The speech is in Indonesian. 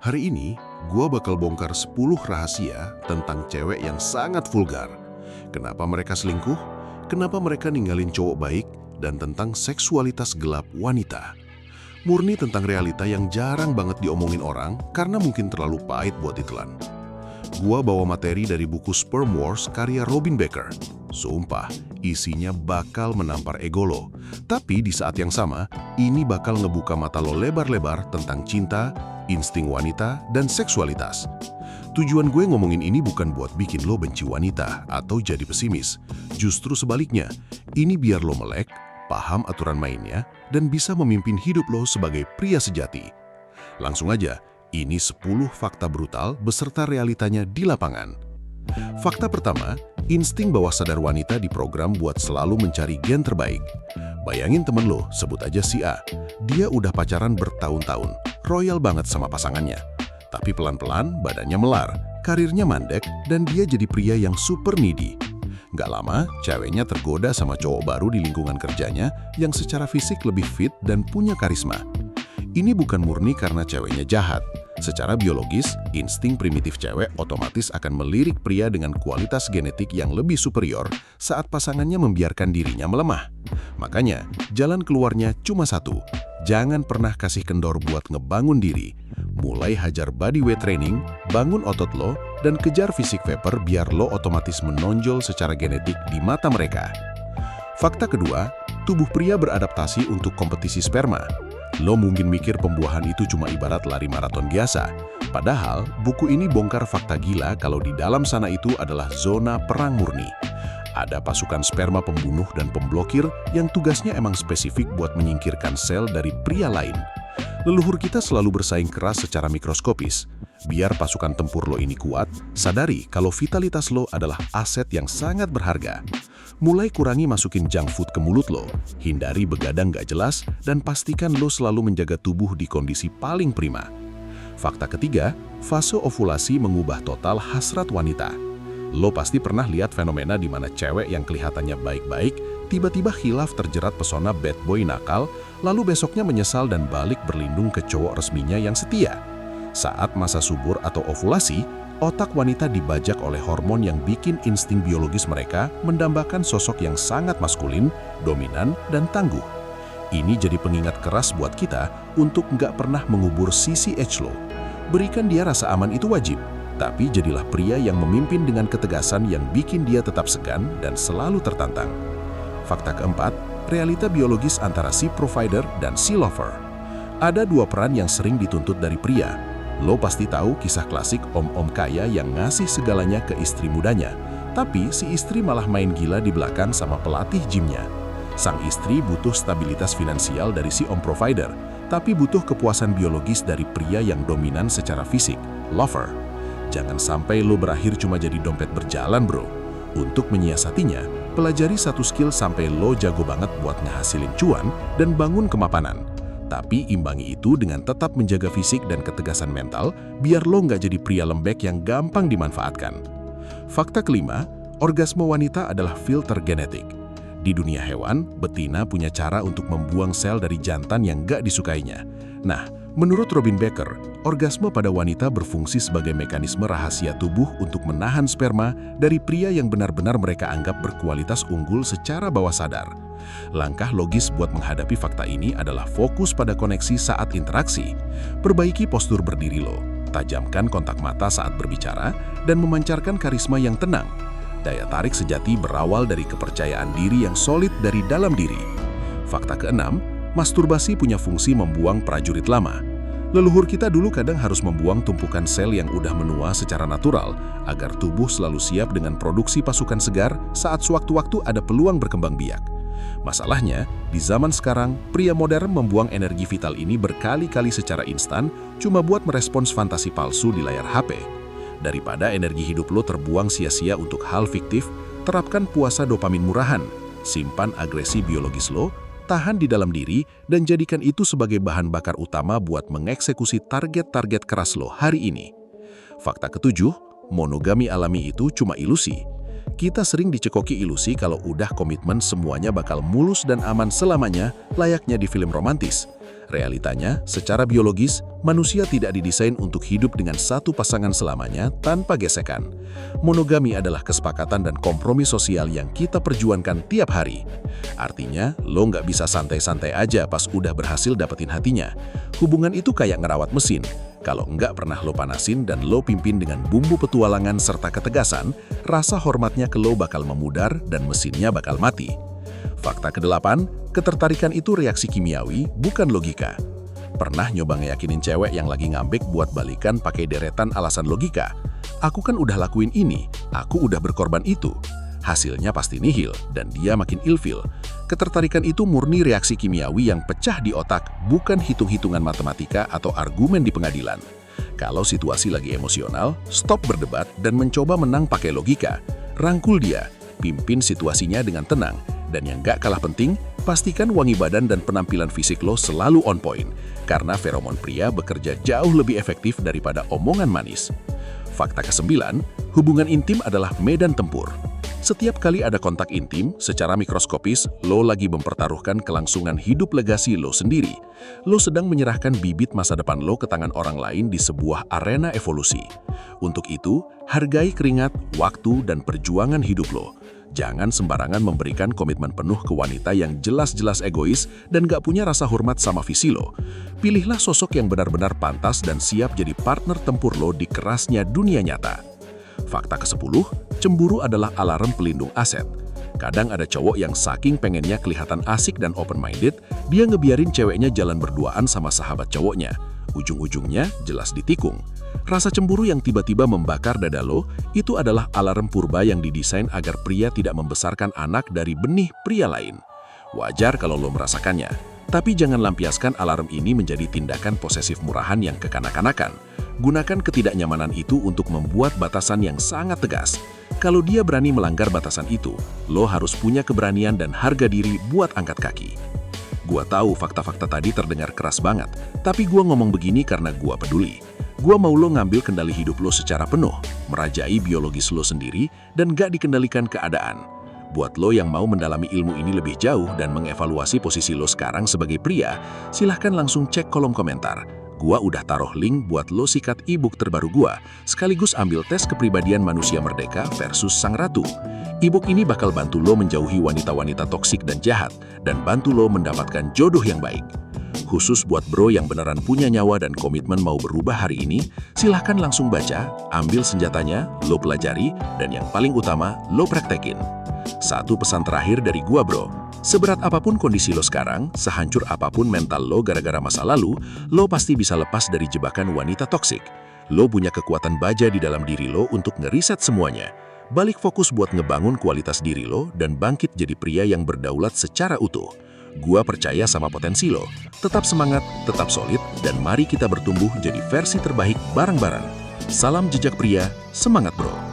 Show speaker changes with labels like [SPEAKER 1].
[SPEAKER 1] Hari ini, gua bakal bongkar 10 rahasia tentang cewek yang sangat vulgar. Kenapa mereka selingkuh, kenapa mereka ninggalin cowok baik, dan tentang seksualitas gelap wanita. Murni tentang realita yang jarang banget diomongin orang karena mungkin terlalu pahit buat ditelan. Gua bawa materi dari buku Sperm Wars karya Robin Becker. Sumpah, isinya bakal menampar ego lo. Tapi di saat yang sama, ini bakal ngebuka mata lo lebar-lebar tentang cinta, insting wanita, dan seksualitas. Tujuan gue ngomongin ini bukan buat bikin lo benci wanita atau jadi pesimis. Justru sebaliknya, ini biar lo melek, paham aturan mainnya, dan bisa memimpin hidup lo sebagai pria sejati. Langsung aja, ini 10 fakta brutal beserta realitanya di lapangan. Fakta pertama, insting bawah sadar wanita diprogram buat selalu mencari gen terbaik. Bayangin temen lo, sebut aja si A. Dia udah pacaran bertahun-tahun, royal banget sama pasangannya. Tapi pelan-pelan badannya melar, karirnya mandek, dan dia jadi pria yang super needy. Gak lama, ceweknya tergoda sama cowok baru di lingkungan kerjanya yang secara fisik lebih fit dan punya karisma. Ini bukan murni karena ceweknya jahat. Secara biologis, insting primitif cewek otomatis akan melirik pria dengan kualitas genetik yang lebih superior saat pasangannya membiarkan dirinya melemah. Makanya, jalan keluarnya cuma satu. Jangan pernah kasih kendor buat ngebangun diri. Mulai hajar body weight training, bangun otot lo, dan kejar fisik vapor biar lo otomatis menonjol secara genetik di mata mereka. Fakta kedua, tubuh pria beradaptasi untuk kompetisi sperma. Lo mungkin mikir pembuahan itu cuma ibarat lari maraton biasa. Padahal, buku ini bongkar fakta gila kalau di dalam sana itu adalah zona perang murni. Ada pasukan sperma pembunuh dan pemblokir yang tugasnya emang spesifik buat menyingkirkan sel dari pria lain. Leluhur kita selalu bersaing keras secara mikroskopis. Biar pasukan tempur lo ini kuat, sadari kalau vitalitas lo adalah aset yang sangat berharga. Mulai kurangi masukin junk food ke mulut lo, hindari begadang gak jelas, dan pastikan lo selalu menjaga tubuh di kondisi paling prima. Fakta ketiga, fase ovulasi mengubah total hasrat wanita. Lo pasti pernah lihat fenomena di mana cewek yang kelihatannya baik-baik, tiba-tiba hilaf terjerat pesona bad boy nakal, lalu besoknya menyesal dan balik berlindung ke cowok resminya yang setia. Saat masa subur atau ovulasi, otak wanita dibajak oleh hormon yang bikin insting biologis mereka mendambakan sosok yang sangat maskulin, dominan, dan tangguh. Ini jadi pengingat keras buat kita untuk nggak pernah mengubur sisi edge lo. Berikan dia rasa aman itu wajib, tapi jadilah pria yang memimpin dengan ketegasan yang bikin dia tetap segan dan selalu tertantang. Fakta keempat, realita biologis antara si provider dan si lover. Ada dua peran yang sering dituntut dari pria. Lo pasti tahu kisah klasik om-om kaya yang ngasih segalanya ke istri mudanya, tapi si istri malah main gila di belakang sama pelatih gymnya. Sang istri butuh stabilitas finansial dari si om provider, tapi butuh kepuasan biologis dari pria yang dominan secara fisik, lover. Jangan sampai lo berakhir cuma jadi dompet berjalan, bro. Untuk menyiasatinya, pelajari satu skill sampai lo jago banget buat ngehasilin cuan dan bangun kemapanan. Tapi imbangi itu dengan tetap menjaga fisik dan ketegasan mental, biar lo nggak jadi pria lembek yang gampang dimanfaatkan. Fakta kelima, orgasme wanita adalah filter genetik. Di dunia hewan, betina punya cara untuk membuang sel dari jantan yang nggak disukainya. Nah, menurut Robin Becker, orgasme pada wanita berfungsi sebagai mekanisme rahasia tubuh untuk menahan sperma dari pria yang benar-benar mereka anggap berkualitas unggul secara bawah sadar. Langkah logis buat menghadapi fakta ini adalah fokus pada koneksi saat interaksi. Perbaiki postur berdiri lo, tajamkan kontak mata saat berbicara, dan memancarkan karisma yang tenang. Daya tarik sejati berawal dari kepercayaan diri yang solid dari dalam diri. Fakta keenam, masturbasi punya fungsi membuang prajurit lama. Leluhur kita dulu kadang harus membuang tumpukan sel yang udah menua secara natural agar tubuh selalu siap dengan produksi pasukan segar saat sewaktu-waktu ada peluang berkembang biak. Masalahnya, di zaman sekarang, pria modern membuang energi vital ini berkali-kali secara instan cuma buat merespons fantasi palsu di layar HP. Daripada energi hidup lo terbuang sia-sia untuk hal fiktif, terapkan puasa dopamin murahan, simpan agresi biologis lo, tahan di dalam diri, dan jadikan itu sebagai bahan bakar utama buat mengeksekusi target-target keras lo hari ini. Fakta ketujuh, monogami alami itu cuma ilusi. Kita sering dicekoki ilusi kalau udah komitmen semuanya bakal mulus dan aman selamanya, layaknya di film romantis.
[SPEAKER 2] Realitanya, secara biologis, manusia tidak didesain untuk hidup dengan satu pasangan selamanya tanpa gesekan. Monogami adalah kesepakatan dan kompromi sosial yang kita perjuangkan tiap hari. Artinya, lo nggak bisa santai-santai aja pas udah berhasil dapetin hatinya. Hubungan itu kayak ngerawat mesin. Kalau nggak pernah lo panasin dan lo pimpin dengan bumbu petualangan serta ketegasan, rasa hormatnya ke lo bakal memudar dan mesinnya bakal mati. Fakta ke-8, ketertarikan itu reaksi kimiawi, bukan logika. Pernah nyoba ngeyakinin cewek yang lagi ngambek buat balikan pakai deretan alasan logika? Aku kan udah lakuin ini, aku udah berkorban itu. Hasilnya pasti nihil, dan dia makin ilfil. Ketertarikan itu murni reaksi kimiawi yang pecah di otak, bukan hitung-hitungan matematika atau argumen di pengadilan. Kalau situasi lagi emosional, stop berdebat dan mencoba menang pakai logika. Rangkul dia, pimpin situasinya dengan tenang. Dan yang gak kalah penting, pastikan wangi badan dan penampilan fisik lo selalu on point, karena feromon pria bekerja jauh lebih efektif daripada omongan manis. Fakta ke-9, hubungan intim adalah medan tempur. Setiap kali ada kontak intim, secara mikroskopis, lo lagi mempertaruhkan kelangsungan hidup legasi lo sendiri. Lo sedang menyerahkan bibit masa depan lo ke tangan orang lain di sebuah arena evolusi. Untuk itu, hargai keringat, waktu, dan perjuangan hidup lo. Jangan sembarangan memberikan komitmen penuh ke wanita yang jelas-jelas egois dan gak punya rasa hormat sama visi lo. Pilihlah sosok yang benar-benar pantas dan siap jadi partner tempur lo di kerasnya dunia nyata. Fakta ke-10, cemburu adalah alarm pelindung aset. Kadang ada cowok yang saking pengennya kelihatan asik dan open-minded, dia ngebiarin ceweknya jalan berduaan sama sahabat cowoknya. Ujung-ujungnya jelas ditikung. Rasa cemburu yang tiba-tiba membakar dada lo, itu adalah alarm purba yang didesain agar pria tidak membesarkan anak dari benih pria lain. Wajar kalau lo merasakannya, tapi jangan lampiaskan alarm ini menjadi tindakan posesif murahan yang kekanak-kanakan. Gunakan ketidaknyamanan itu untuk membuat batasan yang sangat tegas. Kalau dia berani melanggar batasan itu, lo harus punya keberanian dan harga diri buat angkat kaki. Gua tahu fakta-fakta tadi terdengar keras banget, tapi gua ngomong begini karena gua peduli. Gua mau lo ngambil kendali hidup lo secara penuh, merajai biologis lo sendiri, dan gak dikendalikan keadaan. Buat lo yang mau mendalami ilmu ini lebih jauh dan mengevaluasi posisi lo sekarang sebagai pria, silahkan langsung cek kolom komentar. Gua udah taruh link buat lo sikat e-book terbaru gua, sekaligus ambil tes kepribadian manusia merdeka versus sang ratu. E-book ini bakal bantu lo menjauhi wanita-wanita toksik dan jahat, dan bantu lo mendapatkan jodoh yang baik. Khusus buat bro yang beneran punya nyawa dan komitmen mau berubah hari ini, silahkan langsung baca, ambil senjatanya, lo pelajari, dan yang paling utama, lo praktekin. Satu pesan terakhir dari gua bro, seberat apapun kondisi lo sekarang, sehancur apapun mental lo gara-gara masa lalu, lo pasti bisa lepas dari jebakan wanita toksik. Lo punya kekuatan baja di dalam diri lo untuk ngeriset semuanya. Balik fokus buat ngebangun kualitas diri lo dan bangkit jadi pria yang berdaulat secara utuh. Gua percaya sama potensi lo. Tetap semangat, tetap solid, dan mari kita bertumbuh jadi versi terbaik bareng-bareng. Salam jejak pria, semangat bro!